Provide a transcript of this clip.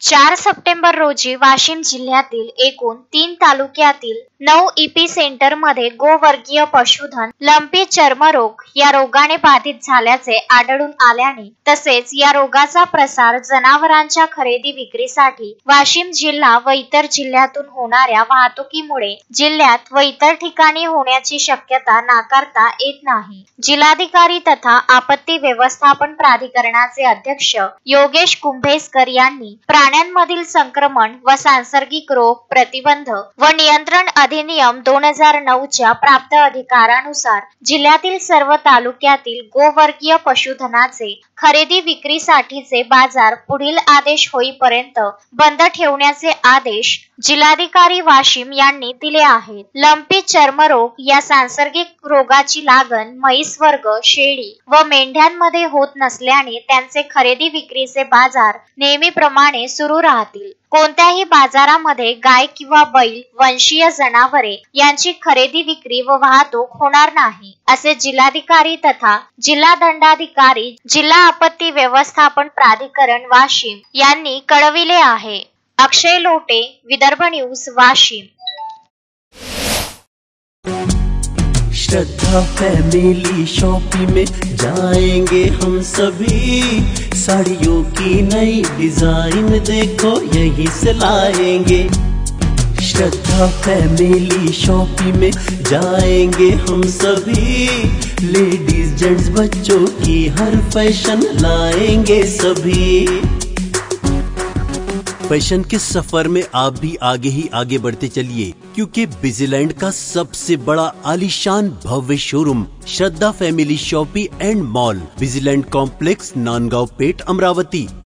4 September रोजी वाशिम जिल्ह्यातील एकूण 3 तालुक्यातील 9 इपी सेंटर मध्ये गोवर्गीय पशुधन लंपी चर्मरोग या रोगाने बाधित झाल्याचे आढळून आल्याने तसेच या रोगाचा प्रसार जनावरांच्या खरेदी विक्रीसाठी वाशिम जिल्हा व इतर जिल्ह्यातून होणाऱ्या वाहतुकीमुळे जिल्ह्यात व इतर ठिकाणी होण्याची शक्यता नाकारता येत नाही। जिल्हाधिकारी तथा आपत्ती व्यवस्थापन प्राधिकरणाचे अध्यक्ष योगेश कुंभेसकर यांनी प्राण्यांमधील संक्रमण व सांसर्गिक रोग प्रतिबंध व नियंत्रण अधिनियम 2009 च्या प्राप्त अधिकारानुसार जिल्ह्यातील सर्व तालुक्यातील गोवर्गीय पशुधनाचे खरेदी विक्रीसाठीचे बाजार पुढील आदेश होईपर्यंत बंद ठेवण्याचे आदेश जिल्हाधिकारी वाशिम यांनी दिले आहेत। लंपी चर्मरोग या सांसर्गिक रोगाची लागण म्हैस वर्ग, शेळी व मेंढ्यांमध्ये होत नसल्याने त्यांचे खरेदी विक्रीचे बाजार नेहमीप्रमाणे सुरू राहतील। कोणत्याही बाजारामध्ये गाय किंवा बैल वंशीय जनावरे यांची खरेदी विक्री व वाहतूक होणार नाही, असे जिल्हाधिकारी तथा जिल्हा दंडाधिकारी जिल्हा आपत्ती व्यवस्थापन प्राधिकरण वाशिम यांनी कळविले आहे। अक्षय लोटे, विदर्भ न्यूज, वाशिम। श्रद्धा फैमिली शॉपिंग में जाएंगे हम सभी, साड़ियों की नई डिजाइन देखो यहीं से लाएंगे। श्रद्धा फैमिली शॉपिंग में जाएंगे हम सभी, लेडीज जेंट्स बच्चों की हर फैशन लाएंगे सभी। फैशन के सफर में आप भी आगे ही आगे बढ़ते चलिए, क्योंकि बिजीलैंड का सबसे बड़ा आलीशान भव्य showroom Shraddha family shopping and mall, बिजीलैंड कॉम्प्लेक्स, नांदगांव पेठ, अमरावती।